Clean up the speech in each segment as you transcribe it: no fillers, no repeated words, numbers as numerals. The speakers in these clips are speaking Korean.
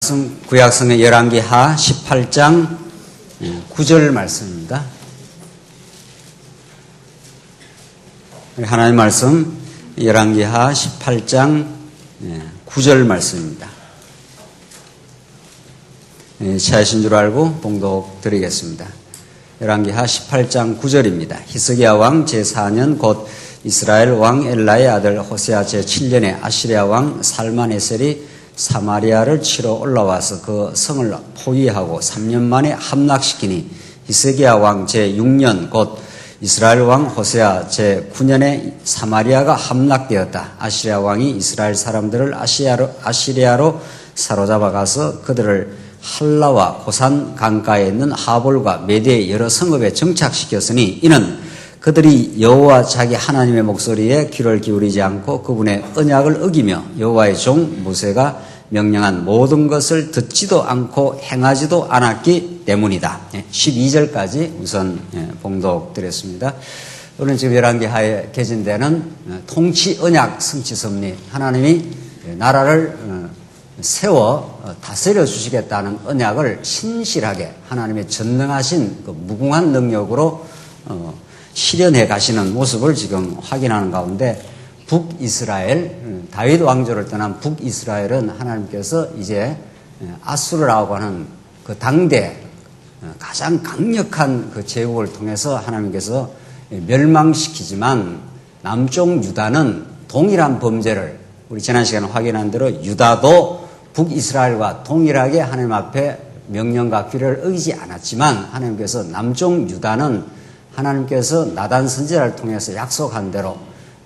구약성경 열왕기하 18장 9절 말씀입니다. 하나님 말씀 열왕기하 18장 9절 말씀입니다. 찾으신 줄 알고 봉독 드리겠습니다. 열왕기하 18장 9절입니다. 히스기야 왕 제4년 곧 이스라엘 왕 엘라의 아들 호세아 제7년에 아시리아 왕 살마네셀이 사마리아를 치러 올라와서 그 성을 포위하고 3년 만에 함락시키니 히스기야 왕 제6년 곧 이스라엘 왕 호세아 제9년에 사마리아가 함락되었다. 아시리아 왕이 이스라엘 사람들을 아시리아로 사로잡아 가서 그들을 할라와 고산 강가에 있는 하볼과 메대의 여러 성읍에 정착시켰으니 이는 그들이 여호와 자기 하나님의 목소리에 귀를 기울이지 않고 그분의 언약을 어기며 여호와의 종 모세가 명령한 모든 것을 듣지도 않고 행하지도 않았기 때문이다. 12절까지 우선 봉독드렸습니다. 오늘 지금 열왕기하에 개진되는 통치 언약 성취 섭리, 하나님이 나라를 세워 다스려 주시겠다는 언약을 신실하게 하나님의 전능하신 그 무궁한 능력으로 실현해 가시는 모습을 지금 확인하는 가운데 북이스라엘, 다윗 왕조를 떠난 북이스라엘은 하나님께서 이제 아수르라고 하는 그 당대 가장 강력한 그 제국을 통해서 하나님께서 멸망시키지만 남쪽 유다는 동일한 범죄를 우리 지난 시간에 확인한 대로 유다도 북이스라엘과 동일하게 하나님 앞에 명령과 규례를 어기지 않았지만 하나님께서 남쪽 유다는 하나님께서 나단 선지자를 통해서 약속한 대로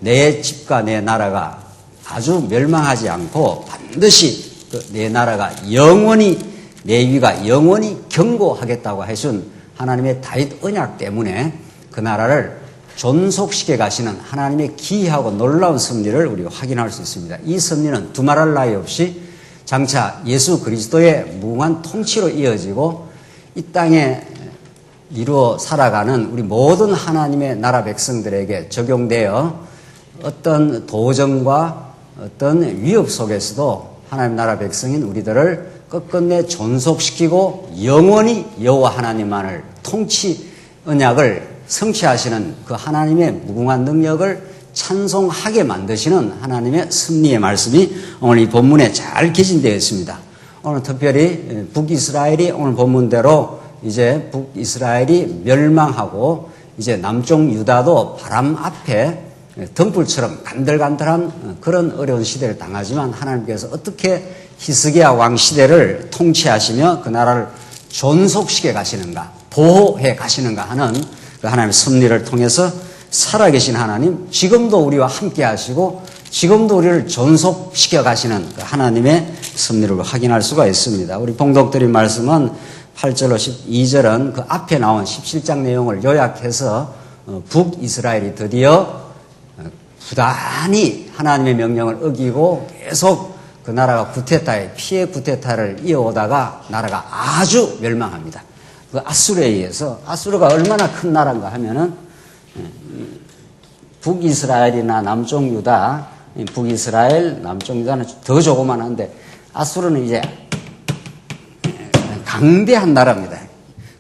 내 집과 내 나라가 아주 멸망하지 않고 반드시 내 나라가 영원히 내 위가 영원히 경고하겠다고 하신 하나님의 다윗 언약 때문에 그 나라를 존속시켜 가시는 하나님의 기이하고 놀라운 섭리를 우리가 확인할 수 있습니다. 이 섭리는 두말할 나위 없이 장차 예수 그리스도의 무궁한 통치로 이어지고 이 땅에 이루어 살아가는 우리 모든 하나님의 나라 백성들에게 적용되어 어떤 도전과 어떤 위협 속에서도 하나님 나라 백성인 우리들을 끝끝내 존속시키고 영원히 여호와 하나님만을 통치 언약을 성취하시는 그 하나님의 무궁한 능력을 찬송하게 만드시는 하나님의 섭리의 말씀이 오늘 이 본문에 잘 기진되어 있습니다. 오늘 특별히 북이스라엘이 오늘 본문대로 이제 북이스라엘이 멸망하고 이제 남쪽 유다도 바람 앞에 등불처럼 간들간들한 그런 어려운 시대를 당하지만 하나님께서 어떻게 히스기야 왕 시대를 통치하시며 그 나라를 존속시켜 가시는가, 보호해 가시는가 하는 그 하나님의 섭리를 통해서 살아계신 하나님, 지금도 우리와 함께 하시고 지금도 우리를 존속시켜 가시는 그 하나님의 섭리를 확인할 수가 있습니다. 우리 봉독드린 말씀은 8절로 12절은 그 앞에 나온 17장 내용을 요약해서 북이스라엘이 드디어 부단히 하나님의 명령을 어기고 계속 그 나라가 구테타에 피해 구테타를 이어오다가 나라가 아주 멸망합니다. 그 아수르에 의해서 아수르가 얼마나 큰 나라인가 하면은 북이스라엘이나 남쪽 유다, 북이스라엘, 남쪽 유다는 더 조그만한데 아수르는 이제 강대한 나라입니다.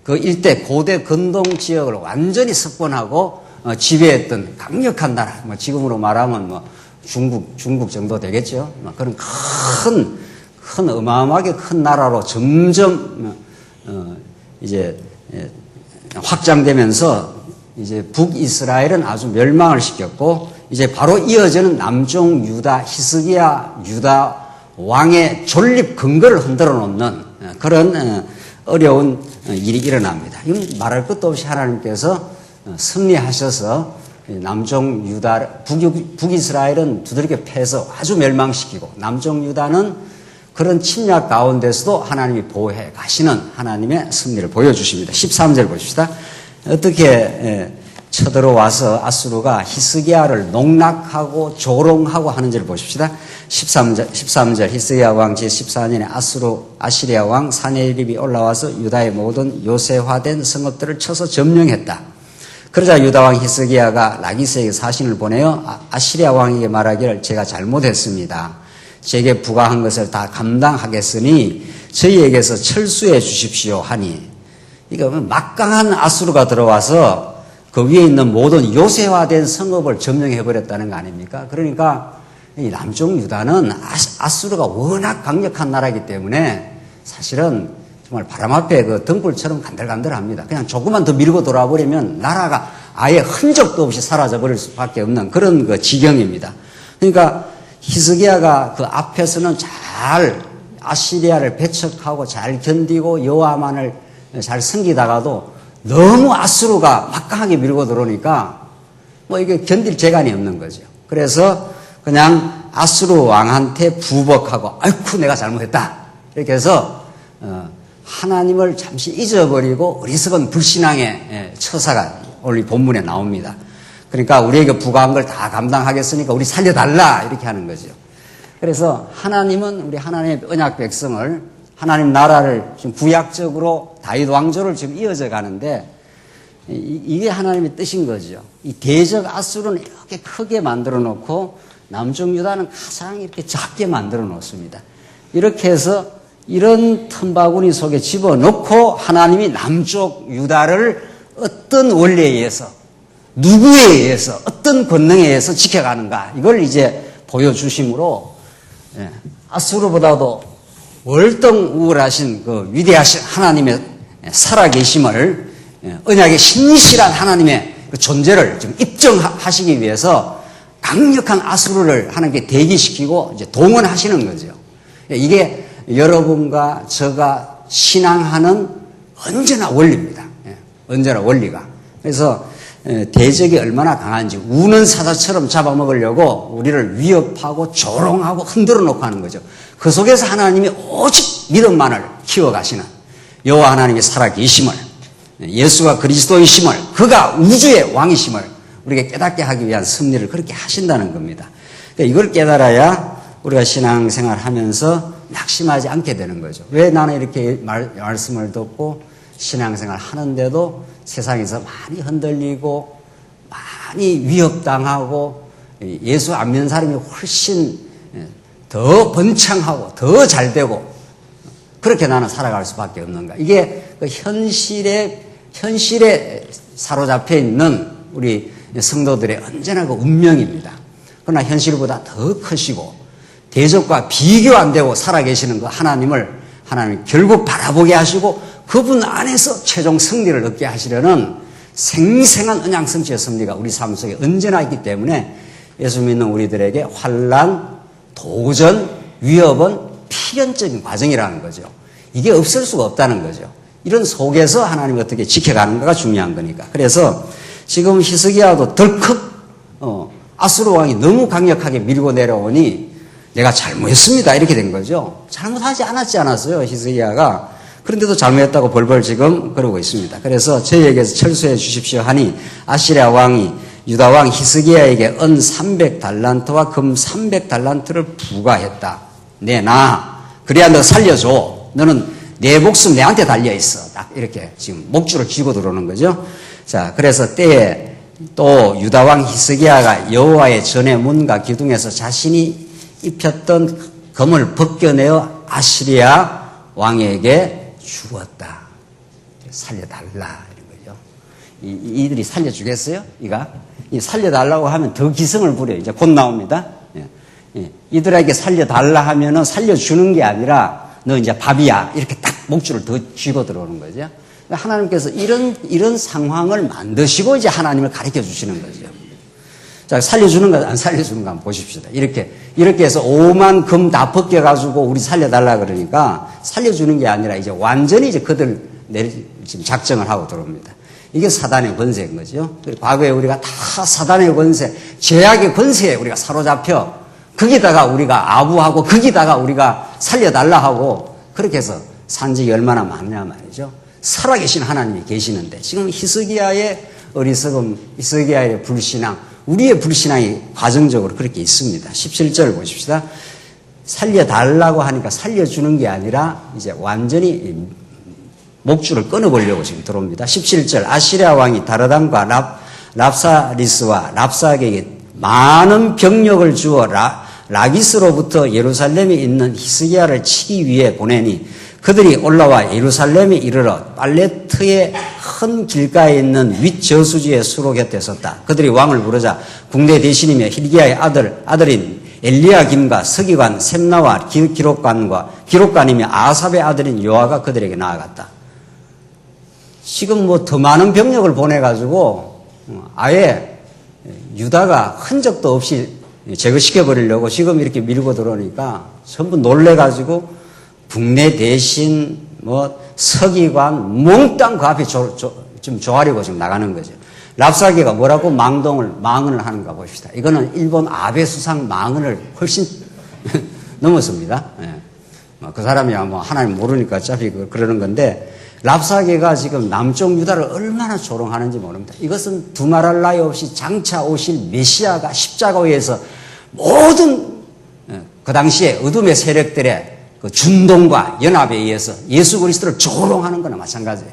그 일대 고대 근동 지역을 완전히 석권하고 지배했던 강력한 나라. 지금으로 말하면 중국 정도 되겠죠. 그런 큰 어마어마하게 큰 나라로 점점 이제 확장되면서 이제 북이스라엘은 아주 멸망을 시켰고 이제 바로 이어지는 남쪽 유다 히스기야 유다 왕의 존립 근거를 흔들어 놓는 그런 어려운 일이 일어납니다. 이건 말할 것도 없이 하나님께서 섭리하셔서 남쪽 유다, 북이스라엘은 두들겨 패서 아주 멸망시키고 남쪽 유다는 그런 침략 가운데서도 하나님이 보호해 가시는 하나님의 섭리를 보여주십니다. 13절 보십시다. 어떻게 쳐들어와서 아수르가 히스기야를 농락하고 조롱하고 하는 줄 보십시다. 13절 히스기야 왕 제14년에 아시리아 왕 사네립이 올라와서 유다의 모든 요새화된 성읍들을 쳐서 점령했다. 그러자 유다 왕 히스기야가 라기스에게 사신을 보내어 아시리아 왕에게 말하기를 제가 잘못했습니다. 제게 부과한 것을 다 감당하겠으니 저희에게서 철수해 주십시오 하니, 이거 막강한 아수르가 들어와서 그 위에 있는 모든 요새화된 성읍을 점령해버렸다는 거 아닙니까? 그러니까 이 남쪽 유다는 아수르가 워낙 강력한 나라이기 때문에 사실은 정말 바람 앞에 그 등불처럼 간들간들합니다. 그냥 조금만 더 밀고 돌아버리면 나라가 아예 흔적도 없이 사라져버릴 수밖에 없는 그런 그 지경입니다. 그러니까 히스기야가 그 앞에서는 잘 아시리아를 배척하고 잘 견디고 여호와만을 잘 섬기다가도 너무 아수르가 막강하게 밀고 들어오니까 뭐 이게 견딜 재간이 없는 거죠. 그래서 그냥 아수르 왕한테 부복하고 아이쿠 내가 잘못했다 이렇게 해서 하나님을 잠시 잊어버리고 어리석은 불신앙의 처사가 오늘 본문에 나옵니다. 그러니까 우리에게 부과한 걸 다 감당하겠으니까 우리 살려달라 이렇게 하는 거죠. 그래서 하나님은 우리 하나님의 언약 백성을 하나님 나라를 지금 구약적으로 다윗 왕조를 지금 이어져 가는데 이게 하나님의 뜻인 거죠. 이 대적 아수르는 이렇게 크게 만들어 놓고 남쪽 유다는 가장 이렇게 작게 만들어 놓습니다. 이렇게 해서 이런 틈바구니 속에 집어넣고 하나님이 남쪽 유다를 어떤 원리에 의해서 누구에 의해서 어떤 권능에 의해서 지켜가는가 이걸 이제 보여주심으로 아수르보다도 월등 우월하신 그 위대하신 하나님의 살아계심을 언약의 신실한 하나님의 그 존재를 좀 입증하시기 위해서 강력한 아수르를 하나님께 대기시키고 이제 동원하시는 거죠. 이게 여러분과 제가 신앙하는 언제나 원리입니다. 언제나 원리가. 그래서 대적이 얼마나 강한지 우는 사자처럼 잡아먹으려고 우리를 위협하고 조롱하고 흔들어 놓고 하는 거죠. 그 속에서 하나님이 오직 믿음만을 키워가시는 여호와 하나님의 살아계심을, 예수가 그리스도이심을, 그가 우주의 왕이심을 우리가 깨닫게 하기 위한 섭리를 그렇게 하신다는 겁니다. 그러니까 이걸 깨달아야 우리가 신앙생활 하면서 낙심하지 않게 되는 거죠. 왜 나는 이렇게 말씀을 듣고 신앙생활 하는데도 세상에서 많이 흔들리고 많이 위협당하고 예수 안 믿는 사람이 훨씬 더 번창하고 더 잘되고 그렇게 나는 살아갈 수밖에 없는가. 이게 그 현실에 사로잡혀 있는 우리 성도들의 언제나 그 운명입니다. 그러나 현실보다 더 크시고 대적과 비교 안 되고 살아계시는 그 하나님을 하나님 결국 바라보게 하시고 그분 안에서 최종 승리를 얻게 하시려는 생생한 언약 성취의 섭리가 우리 삶 속에 언제나 있기 때문에 예수 믿는 우리들에게 환난, 도전, 위협은 필연적인 과정이라는 거죠. 이게 없을 수가 없다는 거죠. 이런 속에서 하나님이 어떻게 지켜가는가가 중요한 거니까. 그래서 지금 히스기야도 덜컥 아수르 왕이 너무 강력하게 밀고 내려오니 내가 잘못했습니다 이렇게 된 거죠. 잘못하지 않았어요 히스기야가. 그런데도 잘못했다고 벌벌 지금 그러고 있습니다. 그래서 저희에게서 철수해 주십시오 하니 아시리아 왕이 유다 왕 히스기야에게 은 300달란트와 금 300달란트를 부과했다. 내놔. 그래야 너 살려줘. 너는 내 목숨 내한테 달려있어. 딱 이렇게 지금 목줄을 쥐고 들어오는 거죠. 자, 그래서 때에 또 유다 왕 히스기야가 여호와의 전의 문과 기둥에서 자신이 입혔던 금을 벗겨내어 아시리아 왕에게 주었다. 살려달라 이런 거죠. 이들이 살려주겠어요? 이 살려달라고 하면 더 기승을 부려요. 이제 곧 나옵니다. 이들에게 살려달라 하면은 살려주는 게 아니라 너 이제 밥이야 이렇게 딱 목줄을 더 쥐고 들어오는 거죠. 하나님께서 이런 상황을 만드시고 이제 하나님을 가르쳐 주시는 거죠. 자, 살려주는가 안 살려주는가 한번 보십시다. 이렇게 해서 5만 금 다 벗겨가지고 우리 살려달라 그러니까 살려주는 게 아니라 이제 완전히 이제 그들 지금 작정을 하고 들어옵니다. 이게 사단의 권세인 거죠. 과거에 우리가 다 사단의 권세, 죄악의 권세에 우리가 사로잡혀 거기다가 우리가 아부하고 거기다가 우리가 살려달라 하고 그렇게 해서 산 적이 얼마나 많냐 말이죠. 살아계신 하나님이 계시는데 지금 히스기야의 어리석음, 히스기야의 불신앙, 우리의 불신앙이 과정적으로 그렇게 있습니다. 17절 보십시다. 살려달라고 하니까 살려주는 게 아니라 이제 완전히 목줄을 끊어보려고 지금 들어옵니다. 17절 아시리아 왕이 다르단과 랍사리스와 랍사게에게 많은 병력을 주어 라기스로부터 예루살렘에 있는 히스기야를 치기 위해 보내니 그들이 올라와 예루살렘에 이르러 빨레트의 큰 길가에 있는 윗저수지의 수로 곁에 섰다. 그들이 왕을 부르자 국내 대신이며 hil기야의 아들인 엘리야김과 서기관 셈나와 기록관이며 아삽의 아들인 요아가 그들에게 나아갔다. 지금 뭐 더 많은 병력을 보내가지고 아예 유다가 흔적도 없이 제거시켜버리려고 지금 이렇게 밀고 들어오니까 전부 놀래가지고 국내 대신 뭐 서기관 몽땅 그 앞에 좀 조아리고 지금 나가는 거죠. 랍사게가 뭐라고 망언을 하는가 봅시다. 이거는 일본 아베 수상 망언을 훨씬 넘었습니다. 예. 그 사람이 뭐 하나님 모르니까 어차피 그러는 건데 랍사게가 지금 남쪽 유다를 얼마나 조롱하는지 모릅니다. 이것은 두말할 나위 없이 장차 오실 메시아가 십자가 위에서 모든 그 당시에 어둠의 세력들의 그 준동과 연합에 의해서 예수 그리스도를 조롱하는 거나 마찬가지예요.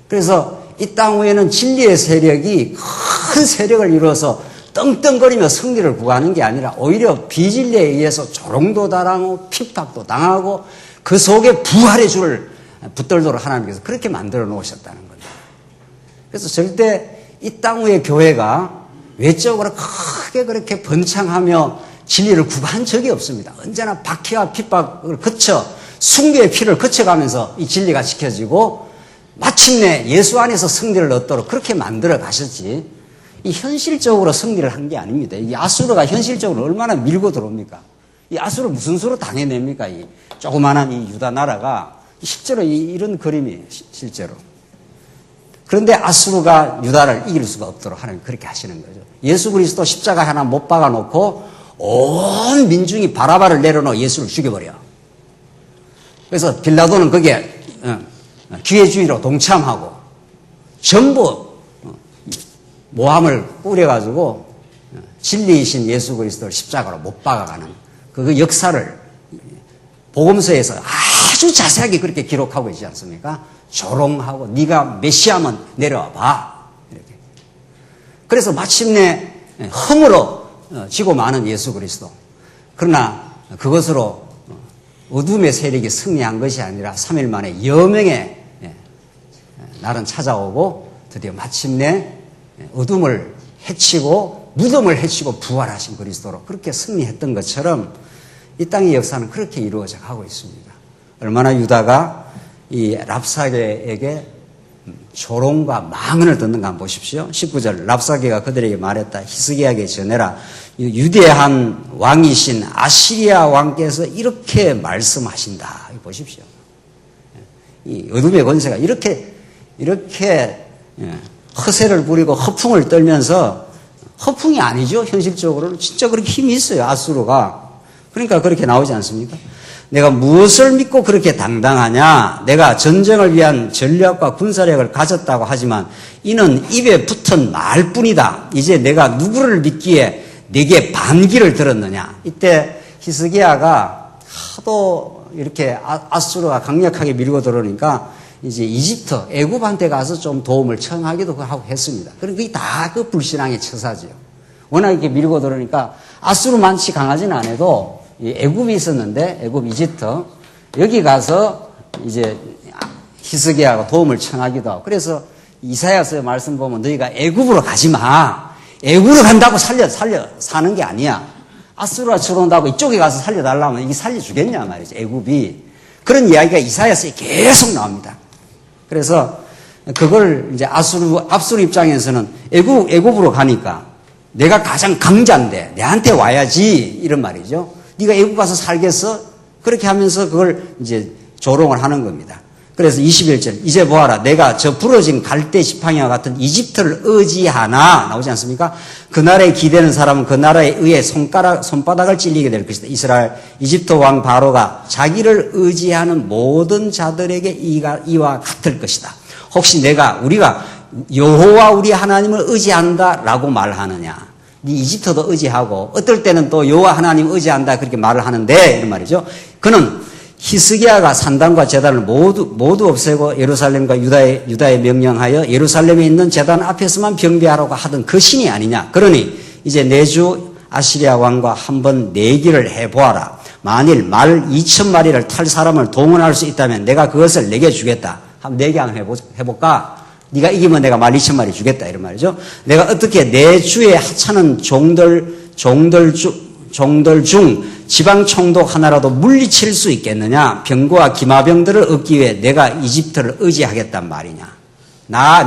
그래서 이 땅 위에는 진리의 세력이 큰 세력을 이루어서 떵떵거리며 승리를 구하는 게 아니라 오히려 비진리에 의해서 조롱도 당하고 핍박도 당하고 그 속에 부활의 줄을 붙들도록 하나님께서 그렇게 만들어 놓으셨다는 겁니다. 그래서 절대 이 땅 위의 교회가 외적으로 크게 그렇게 번창하며 진리를 구한 적이 없습니다. 언제나 박해와 핍박을 거쳐 순교의 피를 거쳐가면서 이 진리가 지켜지고 마침내 예수 안에서 승리를 얻도록 그렇게 만들어 가셨지 이 현실적으로 승리를 한 게 아닙니다. 이 아수르가 현실적으로 얼마나 밀고 들어옵니까? 이 아수르 무슨 수로 당해냅니까? 이 조그마한 이 유다 나라가 실제로 이런 그림이 실제로. 그런데 아수르가 유다를 이길 수가 없도록 하나님 그렇게 하시는 거죠. 예수 그리스도 십자가 하나 못 박아놓고 온 민중이 바라바를 내려놓아 예수를 죽여버려. 그래서 빌라도는 거기에 기회주의로 동참하고 전부 모함을 꾸려가지고 진리이신 예수 그리스도를 십자가로 못 박아가는 그 역사를 복음서에서 아주 자세하게 그렇게 기록하고 있지 않습니까? 조롱하고 네가 메시아면 내려와 봐. 이렇게. 그래서 마침내 흠으로 지고 마는 예수 그리스도. 그러나 그것으로 어둠의 세력이 승리한 것이 아니라 3일 만에 여명의 날은 찾아오고 드디어 마침내 어둠을 해치고 무덤을 해치고 부활하신 그리스도로 그렇게 승리했던 것처럼 이 땅의 역사는 그렇게 이루어져 가고 있습니다. 얼마나 유다가 이 랍사게에게 조롱과 망언을 듣는가 한번 보십시오. 19절 랍사게가 그들에게 말했다. 히스기야에게 전해라. 유대한 왕이신 아시리아 왕께서 이렇게 말씀하신다. 보십시오. 이 어둠의 권세가 이렇게 허세를 부리고 허풍을 떨면서 허풍이 아니죠. 현실적으로는 진짜 그렇게 힘이 있어요. 아수르가. 그러니까 그렇게 나오지 않습니까? 내가 무엇을 믿고 그렇게 당당하냐? 내가 전쟁을 위한 전략과 군사력을 가졌다고 하지만 이는 입에 붙은 말뿐이다. 이제 내가 누구를 믿기에 내게 반기를 들었느냐? 이때 히스기야가 하도 이렇게 아수르가 강력하게 밀고 들어오니까 이제 이집트, 애굽한테 가서 좀 도움을 청하기도 하고 했습니다. 그러니까 그게 다 그 불신앙의 처사지요. 워낙 이렇게 밀고 들어오니까 아수르만치 강하지는 않아도 애굽이 있었는데 애굽 이집트 여기 가서 이제 히스기야가 도움을 청하기도 하고 그래서 이사야서의 말씀 보면 너희가 애굽으로 가지 마. 애굽으로 간다고 살려 사는 게 아니야. 아수르가 들어온다고 이쪽에 가서 살려달라면 이게 살려주겠냐 말이죠. 애굽이. 그런 이야기가 이사야서에 계속 나옵니다. 그래서 그걸 이제 아수르 입장에서는 애굽으로 가니까 내가 가장 강자인데 내한테 와야지 이런 말이죠. 네가 애굽 가서 살겠어? 그렇게 하면서 그걸 이제 조롱을 하는 겁니다. 그래서 21절 이제 보아라 내가 저 부러진 갈대 지팡이와 같은 이집트를 의지하나 나오지 않습니까? 그 나라에 기대는 사람은 그 나라에 의해 손바닥을 찔리게 될 것이다. 이집트 왕 바로가 자기를 의지하는 모든 자들에게 이와 같을 것이다. 혹시 우리가 여호와 우리 하나님을 의지한다라고 말하느냐? 네 이집트도 의지하고 어떨 때는 또 여호와 하나님 의지한다 그렇게 말을 하는데 이런 말이죠. 그는 히스기야가 산당과 제단을 모두 없애고 예루살렘과 유다에 명령하여 예루살렘에 있는 제단 앞에서만 경배하라고 하던 그 신이 아니냐. 그러니 이제 내 주 아시리아 왕과 한번 내기를 해보아라. 만일 말 2,000마리를 탈 사람을 동원할 수 있다면 내가 그것을 내게 주겠다. 한번 내기 한번 해볼까? 네가 이기면 내가 말 2,000마리 주겠다. 이런 말이죠. 내가 어떻게 내 주에 하찮은 종들 중 지방 총독 하나라도 물리칠 수 있겠느냐? 병거와 기마병들을 얻기 위해 내가 이집트를 의지하겠단 말이냐?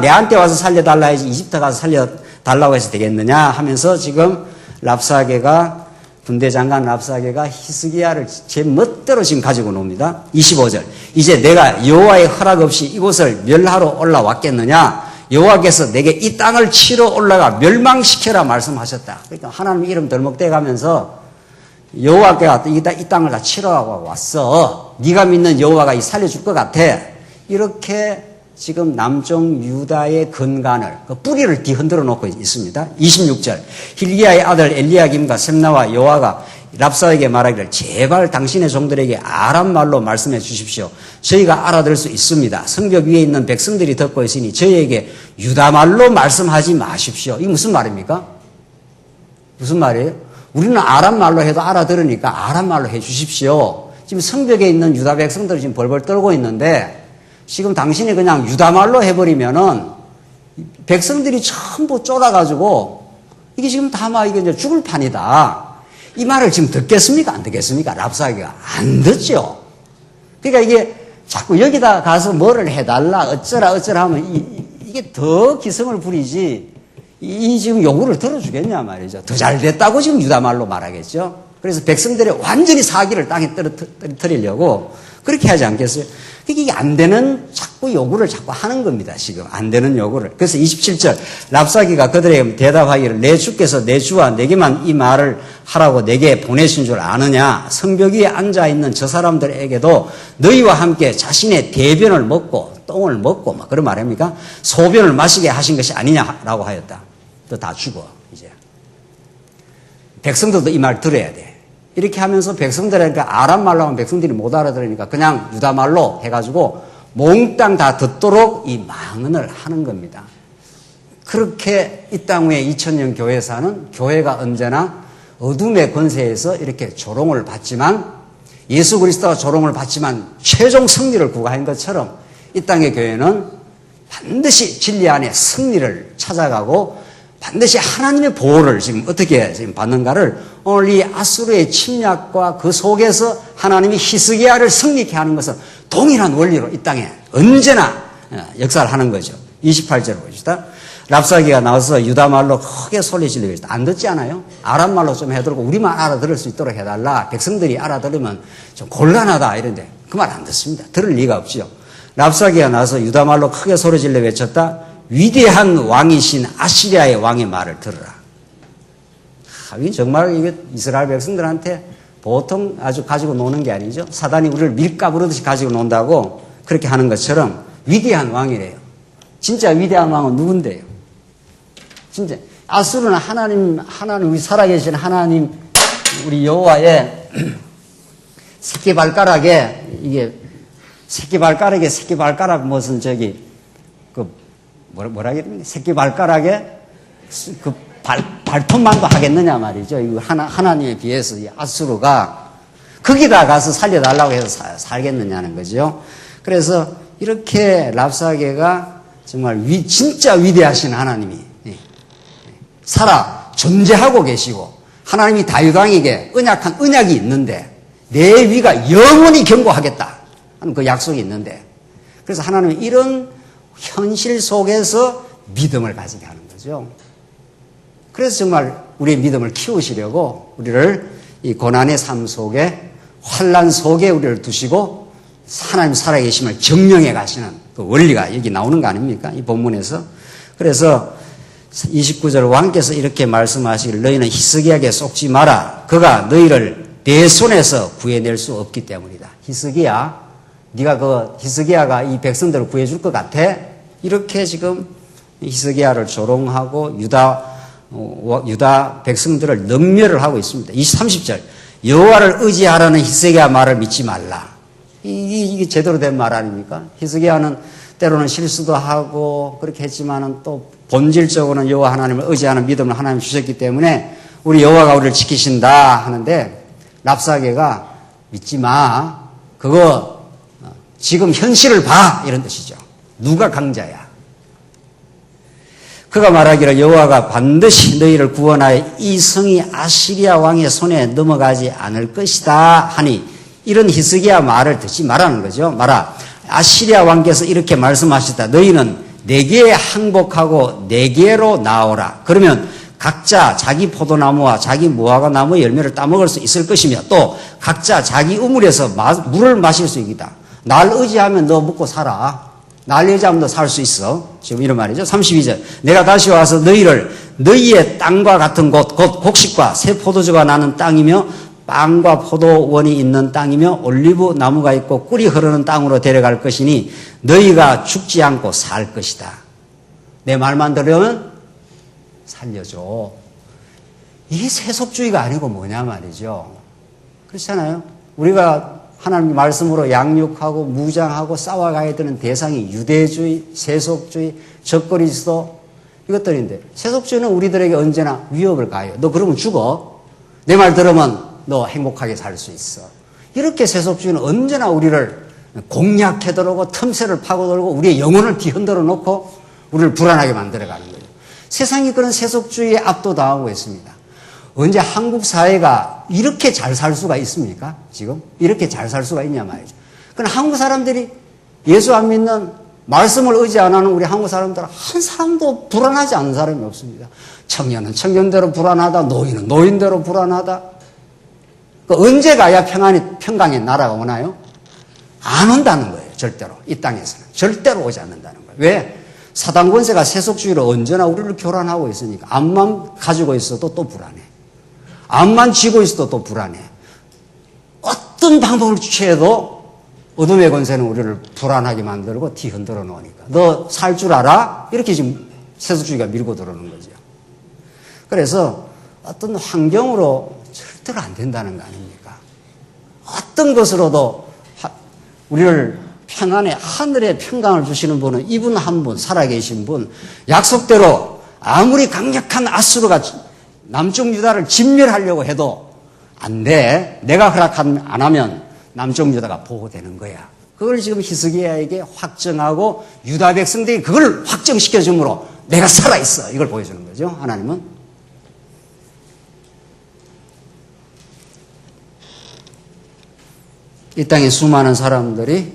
내한테 와서 살려달라 해야지 이집트 가서 살려달라고 해서 되겠느냐? 하면서 지금 랍사게가 군대 장관 랍사게가 히스기야를 제 멋대로 지금 가지고 놉니다. 25절. 이제 내가 여호와의 허락 없이 이곳을 멸하러 올라왔겠느냐? 여호와께서 내게 이 땅을 치러 올라가 멸망시켜라 말씀하셨다. 그러니까 하나님 이름 덜먹대 가면서 여호와께서 이 땅을 다 치러 왔어. 네가 믿는 여호와가 살려줄 것 같아. 이렇게 지금 남쪽 유다의 근간을, 그 뿌리를 뒤흔들어 놓고 있습니다. 26절. hil기야의 아들 엘리야김과 셈나와 여호와가 랍사에게 말하기를 제발 당신의 종들에게 아람 말로 말씀해 주십시오. 저희가 알아들을 수 있습니다. 성벽 위에 있는 백성들이 듣고 있으니 저희에게 유다 말로 말씀하지 마십시오. 이게 무슨 말입니까? 무슨 말이에요? 우리는 아람 말로 해도 알아들으니까 아람 말로 해 주십시오. 지금 성벽에 있는 유다 백성들이 지금 벌벌 떨고 있는데 지금 당신이 그냥 유다 말로 해버리면은 백성들이 전부 쫄아가지고 이게 지금 다 막 이게 이제 죽을 판이다. 이 말을 지금 듣겠습니까? 안 듣겠습니까? 랍사기가 안 듣죠. 그러니까 이게 자꾸 여기다 가서 뭐를 해달라 어쩌라 하면 이게 더 기성을 부리지 이 지금 요구를 들어주겠냐 말이죠. 더 잘 됐다고 지금 유다 말로 말하겠죠. 그래서 백성들의 완전히 사기를 땅에 떨어뜨리려고 그렇게 하지 않겠어요? 이게 안 되는 자꾸 요구를 자꾸 하는 겁니다. 지금 안 되는 요구를. 그래서 27절 랍사기가 그들에게 대답하기를 내 주께서 내 주와 내게만 이 말을 하라고 내게 보내신 줄 아느냐? 성벽 위에 앉아있는 저 사람들에게도 너희와 함께 자신의 대변을 먹고 똥을 먹고 막 그런 말 아닙니까? 소변을 마시게 하신 것이 아니냐라고 하였다. 또 다 죽어 이제. 백성들도 이 말 들어야 돼. 이렇게 하면서 백성들에게 아람 말로 하면 백성들이 못 알아들으니까 그냥 유다 말로 해가지고 몽땅 다 듣도록 이 망언을 하는 겁니다. 그렇게 이 땅 위에 2000년 교회사는 교회가 언제나 어둠의 권세에서 이렇게 조롱을 받지만 예수 그리스도가 조롱을 받지만 최종 승리를 구가한 것처럼 이 땅의 교회는 반드시 진리 안에 승리를 찾아가고 반드시 하나님의 보호를 지금 어떻게 지금 받는가를 오늘 이 아수르의 침략과 그 속에서 하나님이 히스기야를 승리케 하는 것은 동일한 원리로 이 땅에 언제나 역사를 하는 거죠. 28절 보시다. 랍사기가 나와서 유다 말로 크게 소리 지르고 있다. 안 듣지 않아요? 아람 말로 좀 해들고 우리만 알아들을 수 있도록 해달라. 백성들이 알아들으면 좀 곤란하다 이런데 그 말 안 듣습니다. 들을 리가 없지요. 랍사기가 나와서 유다 말로 크게 소리 질러 외쳤다. 위대한 왕이신 아시리아의 왕의 말을 들으라. 정말 이게 이스라엘 백성들한테 보통 아주 가지고 노는 게 아니죠. 사단이 우리를 밀가부르듯이 가지고 논다고 그렇게 하는 것처럼 위대한 왕이래요. 진짜 위대한 왕은 누군데요? 진짜 아수르는 하나님 우리 살아계신 하나님 우리 여호와의 새끼발가락에 이게 새끼발가락 무슨 저기 그 뭐라 그러냐 새끼발가락에 그 발톱만도 하겠느냐 말이죠. 이거 하나님에 비해서 이 아수르가 거기다 가서 살려달라고 해서 살겠느냐는 거죠. 그래서 이렇게 랍사게가 정말 진짜 위대하신 하나님이 존재하고 계시고 하나님이 다윗왕에게 언약한 언약이 있는데 내 위가 영원히 견고하겠다 하는 그 약속이 있는데 그래서 하나님은 이런 현실 속에서 믿음을 가지게 하는 거죠. 그래서 정말 우리의 믿음을 키우시려고 우리를 이 고난의 삶 속에 환난 속에 우리를 두시고 하나님 살아계심을 증명해 가시는 그 원리가 여기 나오는 거 아닙니까? 이 본문에서. 그래서 29절 왕께서 이렇게 말씀하시길 너희는 히스기야에게 속지 마라. 그가 너희를 내 손에서 구해낼 수 없기 때문이다. 히스기야, 네가 히스기야가 이 백성들을 구해줄 것 같아? 이렇게 지금 히스기야를 조롱하고 유다 백성들을 능멸을 하고 있습니다. 30절 여호와를 의지하라는 히스기야 말을 믿지 말라. 이게 제대로 된 말 아닙니까? 히스기야는 때로는 실수도 하고 그렇게 했지만은 또 본질적으로는 여호와 하나님을 의지하는 믿음을 하나님 주셨기 때문에 우리 여호와가 우리를 지키신다 하는데 랍사게가 믿지 마. 그거 지금 현실을 봐. 이런 뜻이죠. 누가 강자야. 그가 말하기를 여호와가 반드시 너희를 구원하여 이 성이 아시리아 왕의 손에 넘어가지 않을 것이다 하니 이런 히스기야 말을 듣지 말라는 거죠. 말아. 아시리아 왕께서 이렇게 말씀하셨다. 너희는 내게에 항복하고 내게로 나오라. 그러면 각자 자기 포도나무와 자기 무화과 나무의 열매를 따먹을 수 있을 것이며 또 각자 자기 우물에서 물을 마실 수 있다. 날 의지하면 너 먹고 살아. 날 의지하면 너 살 수 있어. 지금 이런 말이죠. 32절. 내가 다시 와서 너희를 너희의 땅과 같은 곳, 곧 곡식과 새 포도주가 나는 땅이며 빵과 포도원이 있는 땅이며 올리브 나무가 있고 꿀이 흐르는 땅으로 데려갈 것이니 너희가 죽지 않고 살 것이다. 내 말만 들으면 살려줘. 이게 세속주의가 아니고 뭐냐 말이죠. 그렇잖아요. 우리가 하나님 말씀으로 양육하고 무장하고 싸워가야 되는 대상이 유대주의, 세속주의, 적그리스도 이것들인데 세속주의는 우리들에게 언제나 위협을 가해요. 너 그러면 죽어. 내 말 들으면 너 행복하게 살 수 있어. 이렇게 세속주의는 언제나 우리를 공략해 들어오고 틈새를 파고들고 우리의 영혼을 뒤흔들어 놓고 우리를 불안하게 만들어가는 거예요. 세상이 그런 세속주의에 압도당하고 있습니다. 언제 한국 사회가 이렇게 잘 살 수가 있습니까? 지금? 이렇게 잘 살 수가 있냐 말이죠. 그럼 한국 사람들이 예수 안 믿는 말씀을 의지 안 하는 우리 한국 사람들은 한 사람도 불안하지 않은 사람이 없습니다. 청년은 청년대로 불안하다. 노인은 노인대로 불안하다. 언제 가야 평강의 나라가 오나요? 안 온다는 거예요. 절대로. 이 땅에서는. 절대로 오지 않는다는 거예요. 왜? 사단 권세가 세속주의로 언제나 우리를 교란하고 있으니까 암만 가지고 있어도 또 불안해. 암만 쥐고 있어도 또 불안해. 어떤 방법을 취해도 어둠의 권세는 우리를 불안하게 만들고 뒤흔들어 놓으니까. 너 살 줄 알아? 이렇게 지금 세속주의가 밀고 들어오는 거죠. 그래서 어떤 환경으로 절대로 안 된다는 거 아닙니까? 어떤 것으로도 우리를 평안에 하늘의 평강을 주시는 분은 이분 한 분, 살아계신 분, 약속대로 아무리 강력한 아수르가 남쪽 유다를 진멸하려고 해도 안 돼. 내가 허락 안 하면 남쪽 유다가 보호되는 거야. 그걸 지금 히스기야에게 확정하고 유다 백성들이 그걸 확정시켜 주므로 내가 살아있어. 이걸 보여주는 거죠. 하나님은. 이 땅에 수많은 사람들이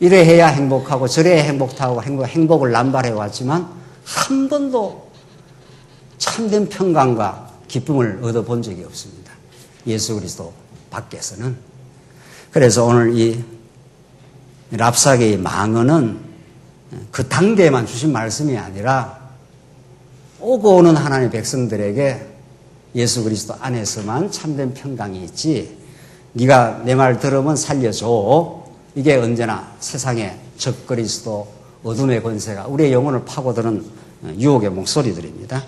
이래 해야 행복하고 저래 행복하고 행복을 남발해 왔지만 한 번도 참된 평강과 기쁨을 얻어본 적이 없습니다. 예수 그리스도 밖에서는. 그래서 오늘 이 랍사게의 망언은 그 당대에만 주신 말씀이 아니라 오고 오는 하나님의 백성들에게 예수 그리스도 안에서만 참된 평강이 있지. 네가 내 말 들으면 살려줘. 이게 언제나 세상의 적그리스도 어둠의 권세가 우리의 영혼을 파고드는 유혹의 목소리들입니다.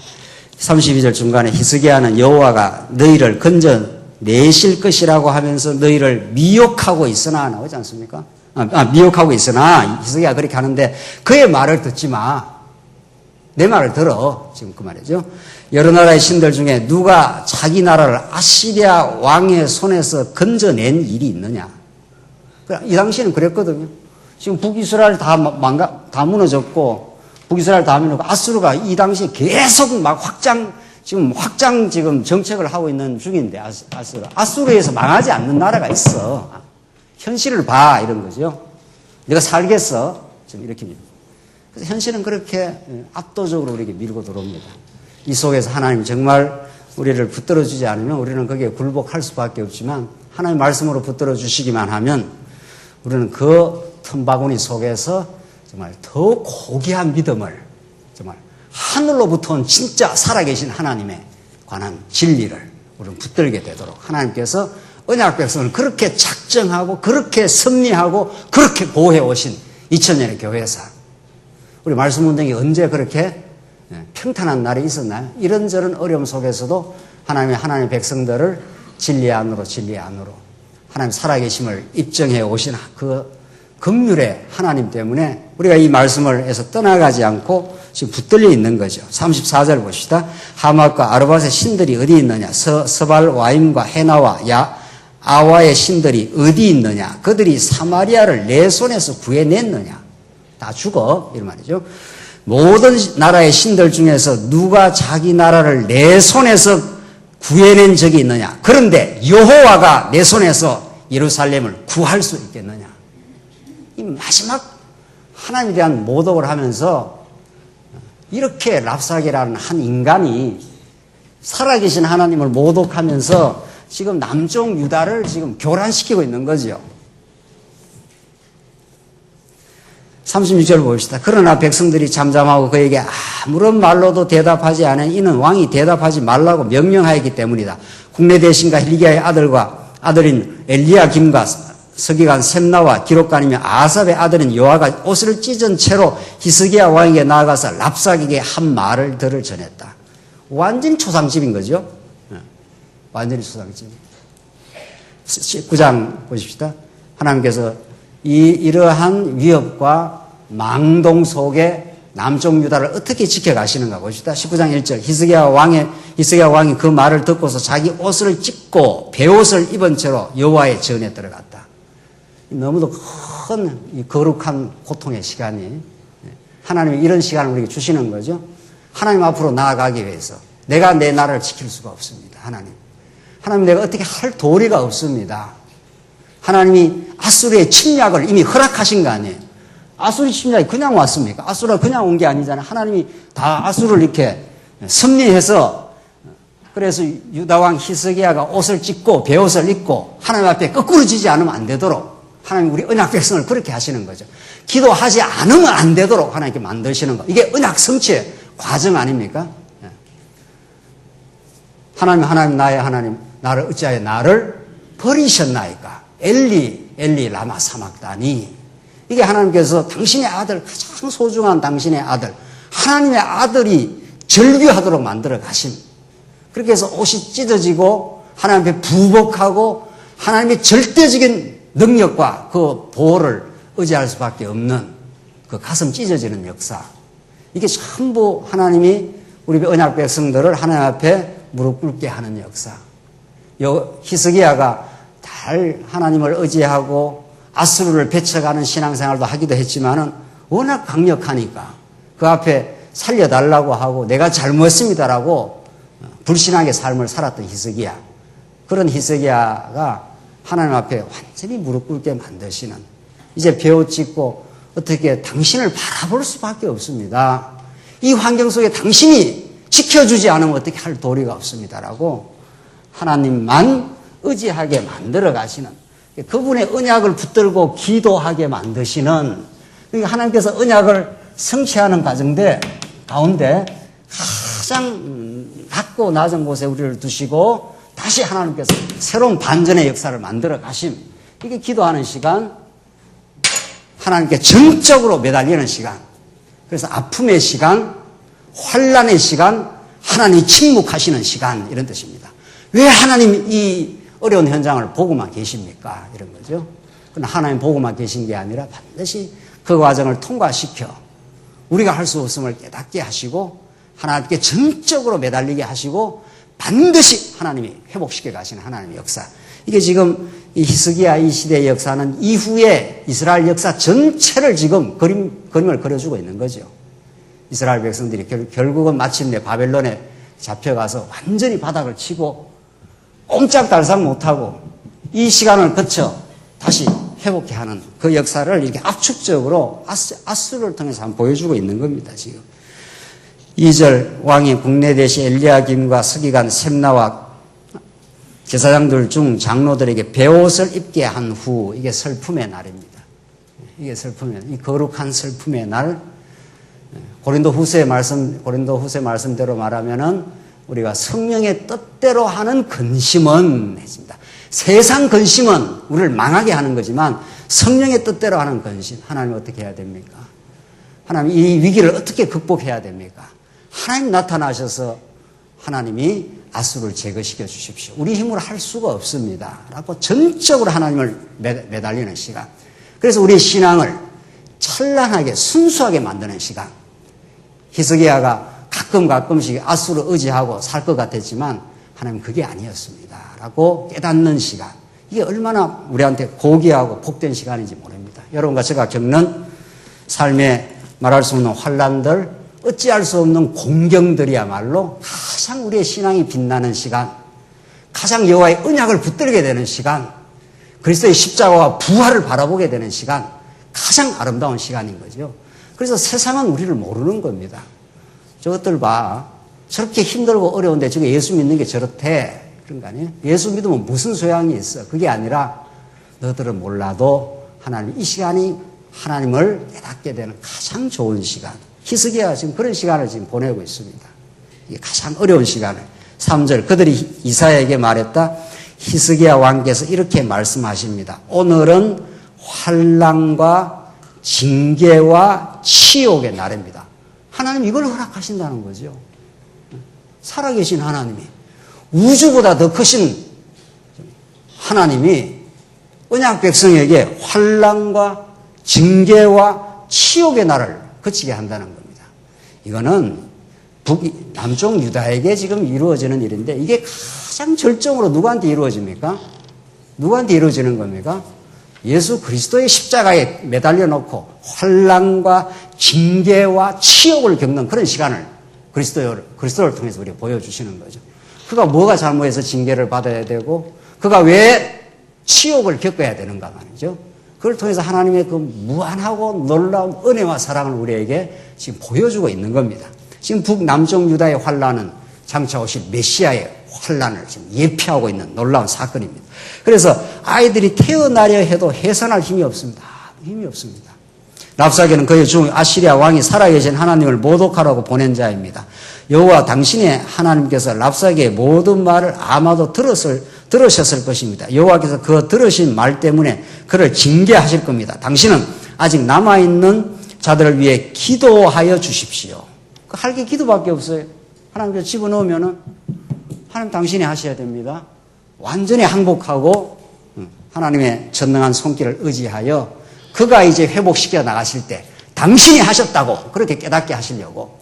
32절 중간에 히스기야는 여호와가 너희를 건져내실 것이라고 하면서 너희를 미혹하고 있으나 나오지 않습니까? 미혹하고 있으나 히스기야가 그렇게 하는데 그의 말을 듣지 마. 내 말을 들어. 지금 그 말이죠. 여러 나라의 신들 중에 누가 자기 나라를 아시리아 왕의 손에서 건져낸 일이 있느냐. 이 당시에는 그랬거든요. 지금 북이스라엘 다 무너졌고, 북이스라엘 다 무너졌고, 아수르가 이 당시에 계속 막 확장 정책을 하고 있는 중인데, 아수르에서 망하지 않는 나라가 있어. 현실을 봐, 이런 거죠. 내가 살겠어. 지금 이렇게 밀고. 그래서 현실은 그렇게 압도적으로 우리에게 밀고 들어옵니다. 이 속에서 하나님이 정말 우리를 붙들어 주지 않으면 우리는 거기에 굴복할 수밖에 없지만, 하나님의 말씀으로 붙들어 주시기만 하면 우리는 그 틈바구니 속에서 정말 더 고귀한 믿음을 정말 하늘로부터 온 진짜 살아계신 하나님에 관한 진리를 우리는 붙들게 되도록 하나님께서 언약 백성을 그렇게 작정하고 그렇게 섭리하고 그렇게 보호해 오신 2000년의 교회사. 우리 말씀 운동이 언제 그렇게 평탄한 날이 있었나요? 이런저런 어려움 속에서도 하나님의 백성들을 진리 안으로 하나님 살아계심을 입증해 오신 그 긍휼의 하나님 때문에 우리가 이 말씀을 해서 떠나가지 않고 지금 붙들려 있는 거죠. 34절 봅시다. 하맛과 아르밧의 신들이 어디 있느냐? 서발 와임과 헤나와 아와의 신들이 어디 있느냐? 그들이 사마리아를 내 손에서 구해냈느냐? 다 죽어. 이런 말이죠. 모든 나라의 신들 중에서 누가 자기 나라를 내 손에서 구해낸 적이 있느냐? 그런데 여호와가 내 손에서 예루살렘을 구할 수 있겠느냐? 이 마지막 하나님에 대한 모독을 하면서 이렇게 랍사게라는 한 인간이 살아계신 하나님을 모독하면서 지금 남쪽 유다를 지금 교란시키고 있는 거죠. 36절 봅시다. 그러나 백성들이 잠잠하고 그에게 아무런 말로도 대답하지 않은 이는 왕이 대답하지 말라고 명령하였기 때문이다. 국내 대신과 hil기야의 아들인 엘리야김과 서기관 셈나와 기록관이며 아삽의 아들인 요아가 옷을 찢은 채로 히스기야 왕에게 나아가서 랍사게에게 한 말을 들을 전했다. 완전히 초상집인 거죠. 완전히 초상집. 19장 보십시다. 하나님께서 이러한 위협과 망동 속에 남쪽 유다를 어떻게 지켜가시는가 보십시다. 19장 1절 히스기야 왕이 그 말을 듣고서 자기 옷을 찢고 베옷을 입은 채로 여호와의 전에 들어갔다. 너무도 큰 거룩한 고통의 시간이 하나님이 이런 시간을 우리에게 주시는 거죠. 하나님 앞으로 나아가기 위해서 내가 내 나라를 지킬 수가 없습니다. 하나님 내가 어떻게 할 도리가 없습니다. 하나님이 아수르의 침략을 이미 허락하신 거 아니에요. 아수르 침략이 그냥 왔습니까? 아수르가 그냥 온 게 아니잖아요. 하나님이 다 아수르를 이렇게 섭리해서 그래서 유다왕 히스기야가 옷을 찢고 베옷을 입고 하나님 앞에 거꾸로 지지 않으면 안 되도록 하나님 우리 언약 백성을 그렇게 하시는 거죠. 기도하지 않으면 안 되도록 하나님께 만드시는 거. 이게 언약 성취의 과정 아닙니까? 하나님 나의 하나님 나를 어찌하여 나를 버리셨나이까? 엘리 라마 사막다니. 이게 하나님께서 당신의 아들, 가장 소중한 당신의 아들, 하나님의 아들이 절규하도록 만들어 가심. 그렇게 해서 옷이 찢어지고 하나님 앞에 부복하고 하나님의 절대적인 능력과 그 보호를 의지할 수밖에 없는 그 가슴 찢어지는 역사. 이게 전부 하나님이 우리 언약 백성들을 하나님 앞에 무릎 꿇게 하는 역사. 히스기야가 잘 하나님을 의지하고 아수르를 배쳐가는 신앙생활도 하기도 했지만은 워낙 강력하니까 그 앞에 살려달라고 하고 내가 잘못했습니다라고 불신하게 삶을 살았던 히스기야. 그런 히스기야가 하나님 앞에 완전히 무릎 꿇게 만드시는 이제 베옷 찢고 어떻게 당신을 바라볼 수밖에 없습니다. 이 환경 속에 당신이 지켜주지 않으면 어떻게 할 도리가 없습니다라고 하나님만 의지하게 만들어 가시는 그분의 언약을 붙들고 기도하게 만드시는 그러니까 하나님께서 언약을 성취하는 과정인데 가운데 가장 낮고 낮은 곳에 우리를 두시고 다시 하나님께서 새로운 반전의 역사를 만들어 가심. 이게 기도하는 시간, 하나님께 전적으로 매달리는 시간. 그래서 아픔의 시간, 환난의 시간, 하나님이 침묵하시는 시간 이런 뜻입니다. 왜 하나님 이 어려운 현장을 보고만 계십니까? 이런 거죠. 그러나 하나님 보고만 계신 게 아니라 반드시 그 과정을 통과시켜 우리가 할 수 없음을 깨닫게 하시고 하나님께 전적으로 매달리게 하시고 반드시 하나님이 회복시켜 가시는 하나님의 역사. 이게 지금 이 히스기야 이 시대의 역사는 이후에 이스라엘 역사 전체를 지금 그림을 그려주고 있는 거죠. 이스라엘 백성들이 결국은 마침내 바벨론에 잡혀가서 완전히 바닥을 치고 꼼짝달싹 못하고 이 시간을 거쳐 다시 회복해 하는 그 역사를 이렇게 압축적으로 아수르를 통해서 한번 보여주고 있는 겁니다, 지금. 2절 왕이 국내 대시 엘리야김과 서기관 셈나와 제사장들 중 장로들에게 베옷을 입게 한 후 이게 슬픔의 날입니다. 이게 이 거룩한 슬픔의 날. 고린도후서의 말씀대로 말하면은 우리가 성령의 뜻대로 하는 근심은 했습니다. 세상 근심은 우리를 망하게 하는 거지만 성령의 뜻대로 하는 근심, 하나님 어떻게 해야 됩니까? 하나님 이 위기를 어떻게 극복해야 됩니까? 하나님 나타나셔서 하나님이 아수를 제거시켜 주십시오. 우리 힘으로 할 수가 없습니다. 라고 전적으로 하나님을 매달리는 시간. 그래서 우리의 신앙을 찬란하게 순수하게 만드는 시간. 히스기야가 가끔씩 아수를 의지하고 살 것 같았지만 하나님 그게 아니었습니다 라고 깨닫는 시간. 이게 얼마나 우리한테 고귀하고 복된 시간인지 모릅니다. 여러분과 제가 겪는 삶에 말할 수 없는 환난들, 어찌할 수 없는 공경들이야말로 가장 우리의 신앙이 빛나는 시간, 가장 여호와의 언약을 붙들게 되는 시간, 그리스도의 십자가와 부활을 바라보게 되는 시간, 가장 아름다운 시간인 거죠. 그래서 세상은 우리를 모르는 겁니다. 저것들 봐. 저렇게 힘들고 어려운데 지금 예수 믿는 게 저렇대. 그런 거 아니에요? 예수 믿으면 무슨 소양이 있어? 그게 아니라 너희들은 몰라도 하나님, 이 시간이 하나님을 깨닫게 되는 가장 좋은 시간. 히스기야가 지금 그런 시간을 지금 보내고 있습니다. 이게 가장 어려운 시간을. 3절 그들이 이사야에게 말했다. 히스기야 왕께서 이렇게 말씀하십니다. 오늘은 환난과 징계와 치욕의 날입니다. 하나님 이걸 허락하신다는 거죠. 살아계신 하나님이, 우주보다 더 크신 하나님이 언약 백성에게 환난과 징계와 치욕의 날을 거치게 한다는 겁니다. 이거는 남쪽 유다에게 지금 이루어지는 일인데 이게 가장 절정으로 누구한테 이루어집니까? 누구한테 이루어지는 겁니까? 예수 그리스도의 십자가에 매달려 놓고 환난과 징계와 치욕을 겪는 그런 시간을 그리스도를 통해서 우리가 보여주시는 거죠. 그가 뭐가 잘못해서 징계를 받아야 되고 그가 왜 치욕을 겪어야 되는가 말이죠. 그걸 통해서 하나님의 그 무한하고 놀라운 은혜와 사랑을 우리에게 지금 보여주고 있는 겁니다. 지금 북남쪽 유다의 환난은 장차 오실 메시아의 환난을 지금 예표하고 있는 놀라운 사건입니다. 그래서 아이들이 태어나려 해도 해산할 힘이 없습니다. 힘이 없습니다. 랍사게는 그의 중 아시리아 왕이 살아계신 하나님을 모독하라고 보낸 자입니다. 여호와 당신의 하나님께서 랍사게의 모든 말을 아마도 들으셨을 것입니다. 여호와께서 그 들으신 말 때문에 그를 징계하실 겁니다. 당신은 아직 남아있는 자들을 위해 기도하여 주십시오. 할 게 기도밖에 없어요. 하나님께서 집어넣으면은 하나님 당신이 하셔야 됩니다. 완전히 항복하고 하나님의 전능한 손길을 의지하여 그가 이제 회복시켜 나가실 때 당신이 하셨다고 그렇게 깨닫게 하시려고,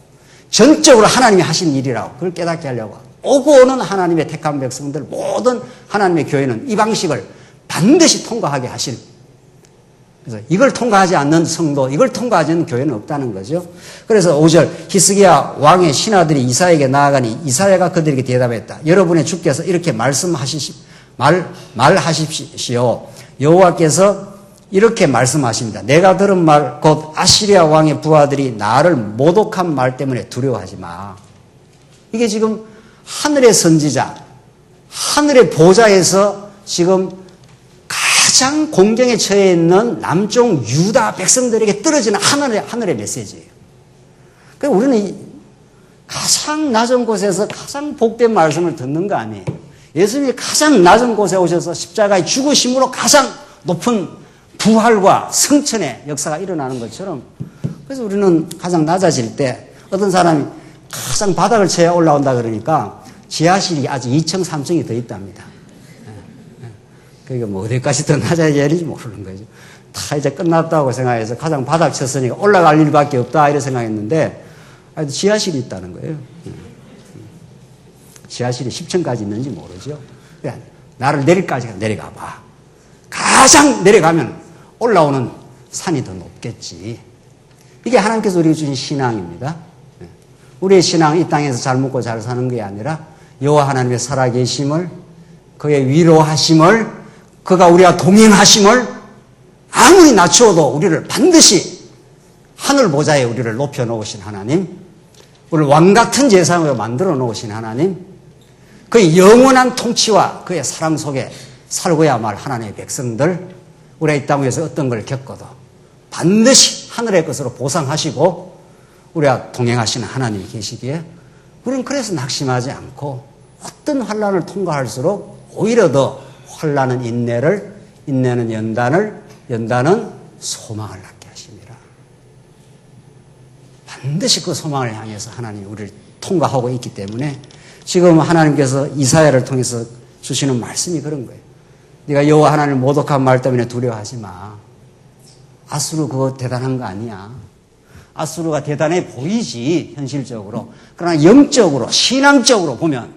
전적으로 하나님이 하신 일이라고 그걸 깨닫게 하려고 오고 오는 하나님의 택한 백성들, 모든 하나님의 교회는 이 방식을 반드시 통과하게 하신, 그래서 이걸 통과하지 않는 성도, 이걸 통과하지 않는 교회는 없다는 거죠. 그래서 5절 히스기야 왕의 신하들이 이사야에게 나아가니 이사야가 그들에게 대답했다. 여러분의 주께서 이렇게 말하십시오. 여호와께서 이렇게 말씀하십니다. 내가 들은 말 곧 아시리아 왕의 부하들이 나를 모독한 말 때문에 두려워하지 마. 이게 지금 하늘의 선지자, 하늘의 보좌에서 지금 가장 공경에 처해 있는 남쪽 유다 백성들에게 떨어지는 하늘의 메시지예요. 그러니까 우리는 가장 낮은 곳에서 가장 복된 말씀을 듣는 거 아니에요. 예수님이 가장 낮은 곳에 오셔서 십자가의 죽으심으로 가장 높은 부활과 성천의 역사가 일어나는 것처럼, 그래서 우리는 가장 낮아질 때 어떤 사람이 가장 바닥을 쳐야 올라온다 그러니까 지하실이 아직 2층, 3층이 더 있답니다. 그러니까 뭐 어디까지 더 낮아야 되는지 모르는 거죠. 다 이제 끝났다고 생각해서 가장 바닥 쳤으니까 올라갈 일밖에 없다 이렇게 생각했는데 지하실이 있다는 거예요. 지하실이 10층까지 있는지 모르죠. 그러니까 나를 내릴까지 내려가 봐. 가장 내려가면 올라오는 산이 더 높겠지. 이게 하나님께서 우리에게 주신 신앙입니다. 우리의 신앙은 이 땅에서 잘 먹고 잘 사는 게 아니라 여호와 하나님의 살아계심을, 그의 위로하심을, 그가 우리와 동행하심을 아무리 낮추어도 우리를 반드시 하늘 보좌에 우리를 높여 놓으신 하나님, 우리를 왕같은 제사장으로 만들어 놓으신 하나님, 그의 영원한 통치와 그의 사랑 속에 살고야만 하나님의 백성들, 우리가 이 땅 위에서 어떤 걸 겪어도 반드시 하늘의 것으로 보상하시고 우리와 동행하시는 하나님이 계시기에 우리는 그래서 낙심하지 않고 어떤 환난을 통과할수록 오히려 더 환난은 인내를, 인내는 연단을, 연단은 소망을 낳게 하십니다. 반드시 그 소망을 향해서 하나님이 우리를 통과하고 있기 때문에 지금 하나님께서 이사야를 통해서 주시는 말씀이 그런 거예요. 네가 여호와 하나님을 모독한 말 때문에 두려워하지 마. 아수르 그거 대단한 거 아니야. 아수르가 대단해 보이지, 현실적으로. 그러나 영적으로, 신앙적으로 보면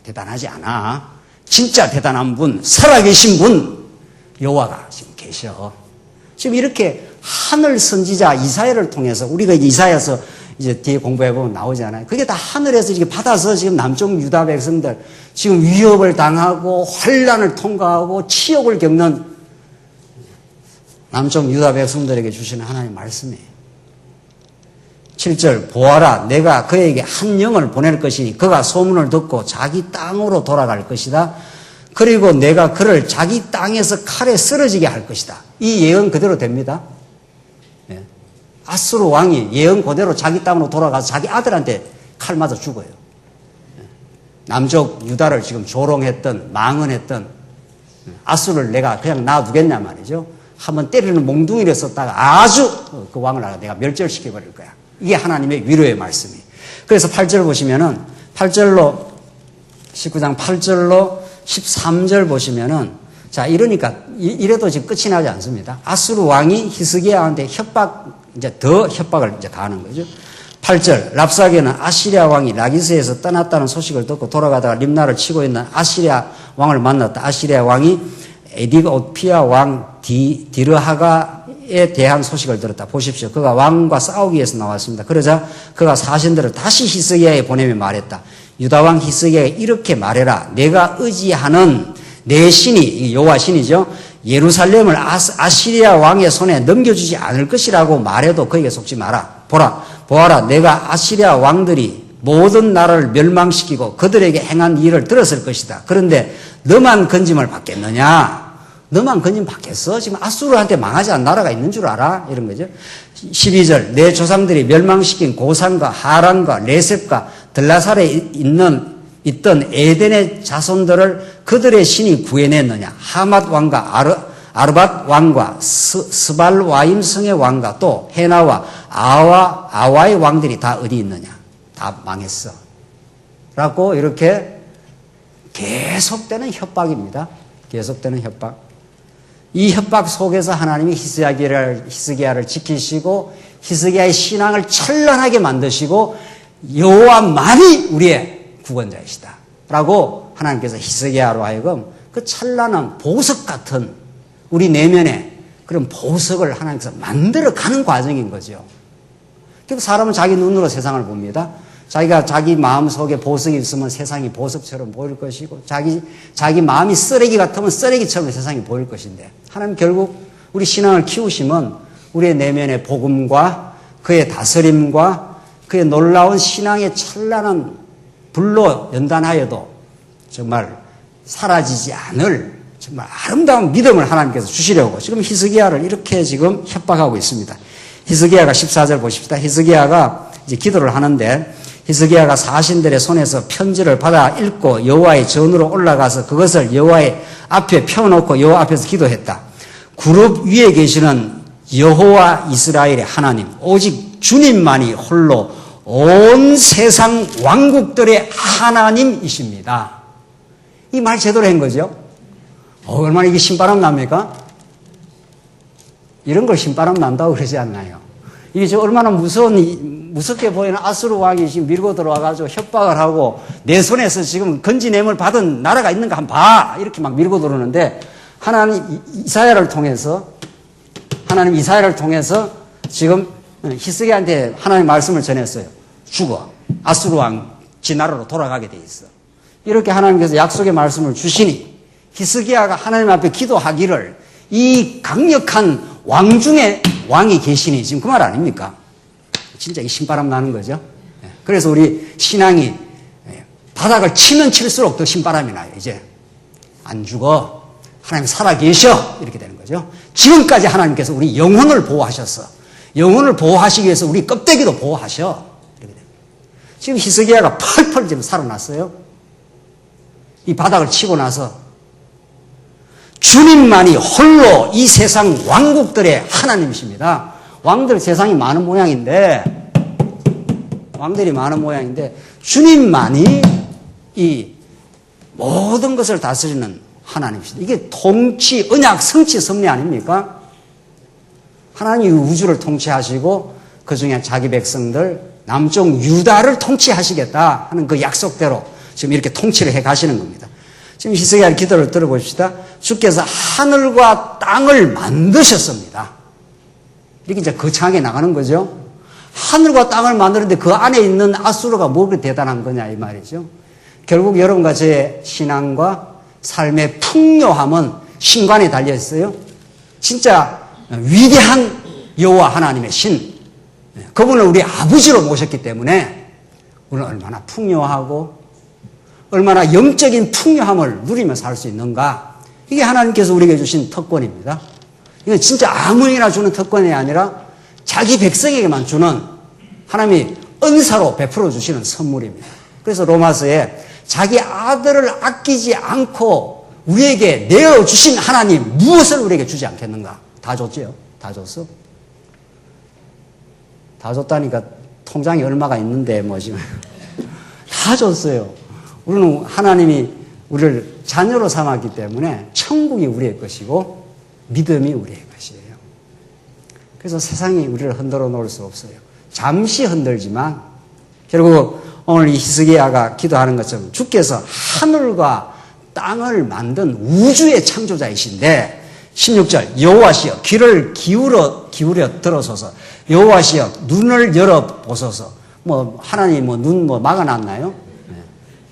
대단하지 않아. 진짜 대단한 분, 살아계신 분, 여호와가 지금 계셔. 지금 이렇게 하늘 선지자 이사야를 통해서, 우리가 이사야서 이제 뒤에 공부해보면 나오잖아요. 그게 다 하늘에서 이렇게 받아서 지금 남쪽 유다 백성들, 지금 위협을 당하고, 환란을 통과하고, 치욕을 겪는 남쪽 유다 백성들에게 주시는 하나님의 말씀이에요. 7절, 보아라, 내가 그에게 한 영을 보낼 것이니 그가 소문을 듣고 자기 땅으로 돌아갈 것이다. 그리고 내가 그를 자기 땅에서 칼에 쓰러지게 할 것이다. 이 예언 그대로 됩니다. 예. 아수르 왕이 예언 그대로 자기 땅으로 돌아가서 자기 아들한테 칼 맞아 죽어요. 예. 남쪽 유다를 지금 조롱했던, 망언했던 아수르를 내가 그냥 놔두겠냐 말이죠. 한번 때리는 몽둥이를 썼다가 아주 그 왕을 내가 멸절시켜버릴 거야. 이게 하나님의 위로의 말씀이에요. 그래서 8절 보시면은 8절로 19장 8절로 13절 보시면은 자 이러니까 이래도 지금 끝이 나지 않습니다. 아수르 왕이 히스기야한테 더 협박을 이제 가하는 거죠. 8절 랍사게는 아시리아 왕이 라기스에서 떠났다는 소식을 듣고 돌아가다가 림나를 치고 있는 아시리아 왕을 만났다. 아시리아 왕이 에디오피아 왕 디르하가에 대한 소식을 들었다. 보십시오. 그가 왕과 싸우기 위해서 나왔습니다. 그러자 그가 사신들을 다시 히스기야에 보내며 말했다. 유다 왕 히스기야에 이렇게 말해라. 내가 의지하는 내 신이, 여호와 신이죠. 예루살렘을 아시리아 왕의 손에 넘겨주지 않을 것이라고 말해도 그에게 속지 마라. 보아라. 내가 아시리아 왕들이 모든 나라를 멸망시키고 그들에게 행한 일을 들었을 것이다. 그런데 너만 건짐을 받겠느냐? 너만 건짐 받겠어? 지금 아수르한테 망하지 않은 나라가 있는 줄 알아? 이런 거죠. 12절 내 조상들이 멸망시킨 고산과 하란과 레셉과 들라살에 있던 에덴의 자손들을 그들의 신이 구해냈느냐? 하맛 왕과 아르밧 왕과 스발와임 성의 왕과 또 헤나와 아와의 왕들이 다 어디 있느냐? 다 망했어. 라고 이렇게 계속되는 협박입니다. 계속되는 협박. 이 협박 속에서 하나님이 히스기야를 지키시고 히스기야의 신앙을 찬란하게 만드시고 여호와만이 우리의 구원자이시다. 라고 하나님께서 히스기야로 하여금 그 찬란한 보석 같은 우리 내면에 그런 보석을 하나님께서 만들어가는 과정인 거죠. 그리고 사람은 자기 눈으로 세상을 봅니다. 자기가 자기 마음 속에 보석이 있으면 세상이 보석처럼 보일 것이고 자기 마음이 쓰레기 같으면 쓰레기처럼 세상이 보일 것인데 하나님 결국 우리 신앙을 키우시면 우리의 내면의 복음과 그의 다스림과 그의 놀라운 신앙의 찬란한 불로 연단하여도 정말 사라지지 않을 정말 아름다운 믿음을 하나님께서 주시려고 지금 히스기야를 이렇게 지금 협박하고 있습니다. 히스기야가 14절 보십시다. 히스기야가 이제 기도를 하는데 히스기야가 사신들의 손에서 편지를 받아 읽고 여호와의 전으로 올라가서 그것을 여호와의 앞에 펴놓고 여호와 앞에서 기도했다. 구름 위에 계시는 여호와 이스라엘의 하나님 오직 주님만이 홀로 온 세상 왕국들의 하나님이십니다. 이 말 제대로 한 거죠. 얼마나 이게 신바람 납니까? 이런 걸 신바람 난다고 그러지 않나요? 이게 지금 얼마나 무섭게 보이는 아수르 왕이 지금 밀고 들어와가지고 협박을 하고 내 손에서 지금 건지냄을 받은 나라가 있는가 한번 봐! 이렇게 막 밀고 들어오는데 하나님 이사야를 통해서 지금 히스기야한테 하나님 말씀을 전했어요. 죽어. 아수르 왕 지 나라로 돌아가게 돼 있어. 이렇게 하나님께서 약속의 말씀을 주시니 히스기야가 하나님 앞에 기도하기를 이 강력한 왕 중에 왕이 계시니 지금 그 말 아닙니까? 진짜 이 신바람 나는 거죠. 그래서 우리 신앙이 바닥을 치면 칠수록 더 신바람이 나요. 이제 안 죽어. 하나님 살아계셔. 이렇게 되는 거죠. 지금까지 하나님께서 우리 영혼을 보호하셨어. 영혼을 보호하시기 위해서 우리 껍데기도 보호하셔. 이렇게 됩니다. 지금 히스기야가 펄펄 지금 살아났어요. 이 바닥을 치고 나서 주님만이 홀로 이 세상 왕국들의 하나님이십니다. 왕들 세상이 많은 모양인데 주님만이 이 모든 것을 다스리는 하나님이십니다. 이게 통치, 언약, 성취, 섭리 아닙니까? 하나님이 우주를 통치하시고 그 중에 자기 백성들 남쪽 유다를 통치하시겠다 하는 그 약속대로 지금 이렇게 통치를 해 가시는 겁니다. 지금 히스기야 기도를 들어봅시다. 주께서 하늘과 땅을 만드셨습니다. 이렇게 이제 거창하게 나가는 거죠. 하늘과 땅을 만드는데 그 안에 있는 아수르가 뭐 그렇게 대단한 거냐 이 말이죠. 결국 여러분과 저의 신앙과 삶의 풍요함은 신관에 달려 있어요. 진짜 위대한 여호와 하나님의 신, 그분을 우리 아버지로 모셨기 때문에 우리는 얼마나 풍요하고 얼마나 영적인 풍요함을 누리며 살 수 있는가. 이게 하나님께서 우리에게 주신 특권입니다. 이건 진짜 아무에게나 주는 특권이 아니라 자기 백성에게만 주는 하나님이 은사로 베풀어 주시는 선물입니다. 그래서 로마서에 자기 아들을 아끼지 않고 우리에게 내어주신 하나님 무엇을 우리에게 주지 않겠는가? 다 줬지요. 다 줬어. 다 줬다니까 통장에 얼마가 있는데 뭐 지금 다 줬어요. 우리는 하나님이 우리를 자녀로 삼았기 때문에 천국이 우리의 것이고 믿음이 우리의 것이에요. 그래서 세상이 우리를 흔들어 놓을 수 없어요. 잠시 흔들지만 결국 오늘 이 히스기야가 기도하는 것처럼 주께서 하늘과 땅을 만든 우주의 창조자이신데 16절 여호와시여 귀를 기울여 들어서서 여호와시여 눈을 열어 보소서. 뭐 하나님 뭐 눈 뭐 막아놨나요?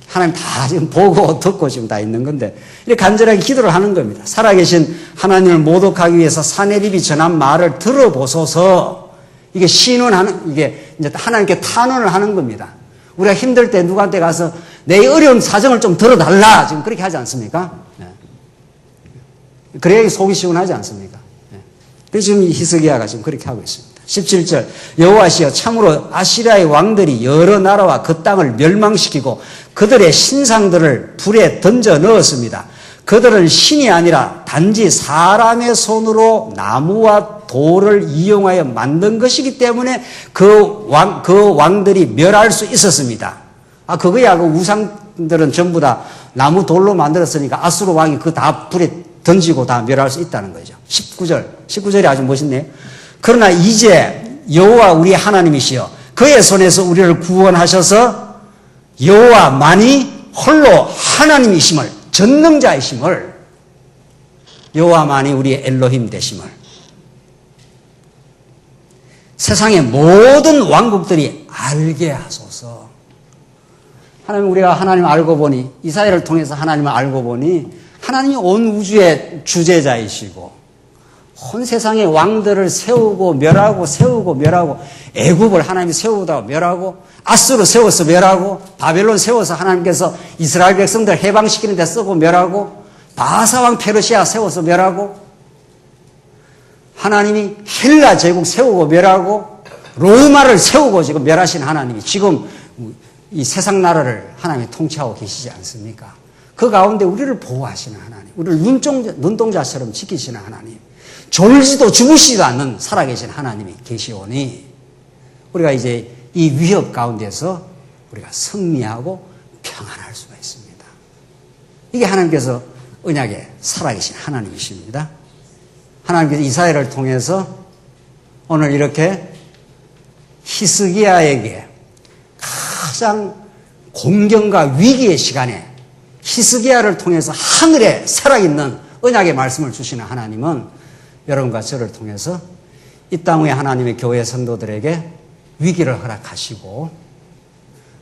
하나님 다 지금 보고 듣고 지금 다 있는 건데 이렇게 간절하게 기도를 하는 겁니다. 살아계신 하나님을 모독하기 위해서 사내립이 전한 말을 들어보소서. 이게 신원하는, 이게 이제 하나님께 탄원을 하는 겁니다. 우리가 힘들 때 누구한테 가서 내 어려운 사정을 좀 들어달라 지금 그렇게 하지 않습니까? 그래야 속이 시원하지 않습니까? 그래서 지금 히스기야가 지금 그렇게 하고 있습니다. 17절 여호와시여 참으로 아시리아의 왕들이 여러 나라와 그 땅을 멸망시키고 그들의 신상들을 불에 던져 넣었습니다. 그들은 신이 아니라 단지 사람의 손으로 나무와 돌을 이용하여 만든 것이기 때문에 그 왕들이 멸할 수 있었습니다. 그거야. 그 우상들은 전부 다 나무 돌로 만들었으니까 아수르 왕이 그거 다 불에 던지고 다 멸할 수 있다는 거죠. 19절이 아주 멋있네요. 그러나 이제 여호와 우리 하나님이시여 그의 손에서 우리를 구원하셔서 여호와만이 홀로 하나님이심을, 전능자이심을, 여호와만이 우리의 엘로힘 되심을, 세상의 모든 왕국들이 알게 하소서. 하나님, 우리가 하나님을 알고 보니, 이사야를 통해서 하나님을 알고 보니 하나님이 온 우주의 주재자이시고 온 세상의 왕들을 세우고 멸하고 세우고 멸하고, 애굽을 하나님이 세우다가 멸하고, 아수르 세워서 멸하고, 바벨론 세워서 하나님께서 이스라엘 백성들 해방시키는 데 쓰고 멸하고, 바사왕 페르시아 세워서 멸하고, 하나님이 헬라 제국 세우고 멸하고, 로마를 세우고 지금 멸하신 하나님이 지금 이 세상 나라를 하나님이 통치하고 계시지 않습니까? 그 가운데 우리를 보호하시는 하나님, 우리를 눈동자처럼 지키시는 하나님, 졸지도 주무시지도 않는 살아계신 하나님이 계시오니 우리가 이제 이 위협 가운데서 우리가 승리하고 평안할 수가 있습니다. 이게 하나님께서 언약에 살아계신 하나님이십니다. 하나님께서 이사야를 통해서 오늘 이렇게 히스기야에게 가장 공경과 위기의 시간에 히스기야를 통해서 하늘에 살아있는 언약의 말씀을 주시는 하나님은 여러분과 저를 통해서 이 땅 위에 하나님의 교회 성도들에게 위기를 허락하시고,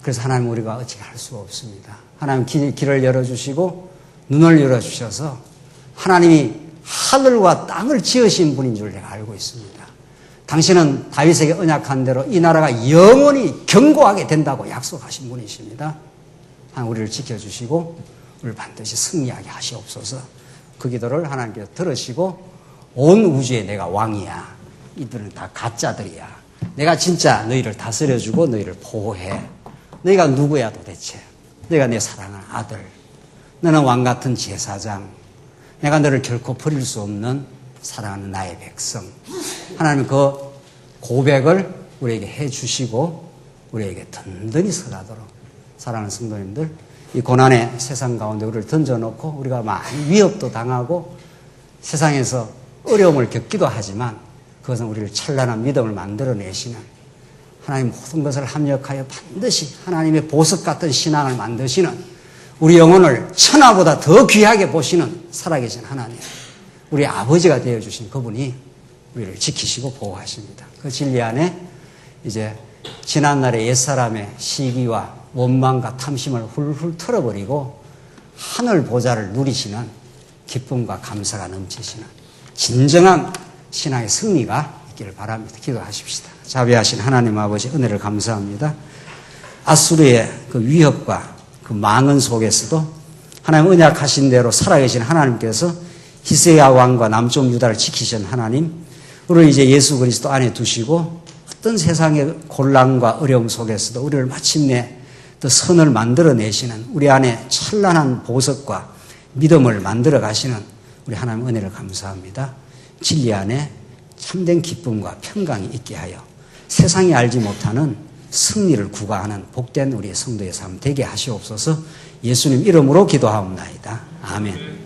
그래서 하나님 우리가 어찌 할 수가 없습니다. 하나님 길을 열어주시고 눈을 열어주셔서 하나님이 하늘과 땅을 지으신 분인 줄 내가 알고 있습니다. 당신은 다윗에게 언약한 대로 이 나라가 영원히 견고하게 된다고 약속하신 분이십니다. 하나님 우리를 지켜주시고 우리를 반드시 승리하게 하시옵소서. 그 기도를 하나님께서 들으시고 온 우주에 내가 왕이야, 이들은 다 가짜들이야, 내가 진짜 너희를 다스려주고 너희를 보호해, 너희가 누구야 도대체, 너희가 내 사랑하는 아들, 너는 왕같은 제사장, 내가 너를 결코 버릴 수 없는 사랑하는 나의 백성. 하나님 그 고백을 우리에게 해주시고 우리에게 든든히 서가도록, 사랑하는 성도님들, 이 고난의 세상 가운데 우리를 던져놓고 우리가 많이 위협도 당하고 세상에서 어려움을 겪기도 하지만 그 그것은 우리를 찬란한 믿음을 만들어내시는 하나님 모든 것을 합력하여 반드시 하나님의 보석 같은 신앙을 만드시는 우리 영혼을 천하보다 더 귀하게 보시는 살아계신 하나님, 우리 아버지가 되어주신 그분이 우리를 지키시고 보호하십니다. 그 진리 안에 이제 지난날의 옛사람의 시기와 원망과 탐심을 훌훌 털어버리고 하늘 보좌를 누리시는 기쁨과 감사가 넘치시는 진정한 신앙의 승리가 있기를 바랍니다. 기도하십시다. 자비하신 하나님 아버지 은혜를 감사합니다. 아수르의 그 위협과 그 망언 속에서도 하나님 언약하신 대로 살아계신 하나님께서 히스기야 왕과 남쪽 유다를 지키신 하나님, 우리를 이제 예수 그리스도 안에 두시고 어떤 세상의 곤란과 어려움 속에서도 우리를 마침내 또 선을 만들어내시는 우리 안에 찬란한 보석과 믿음을 만들어 가시는 우리 하나님 은혜를 감사합니다. 진리 안에 참된 기쁨과 평강이 있게 하여 세상이 알지 못하는 승리를 구가하는 복된 우리의 성도의 삶 되게 하시옵소서. 예수님 이름으로 기도하옵나이다. 아멘.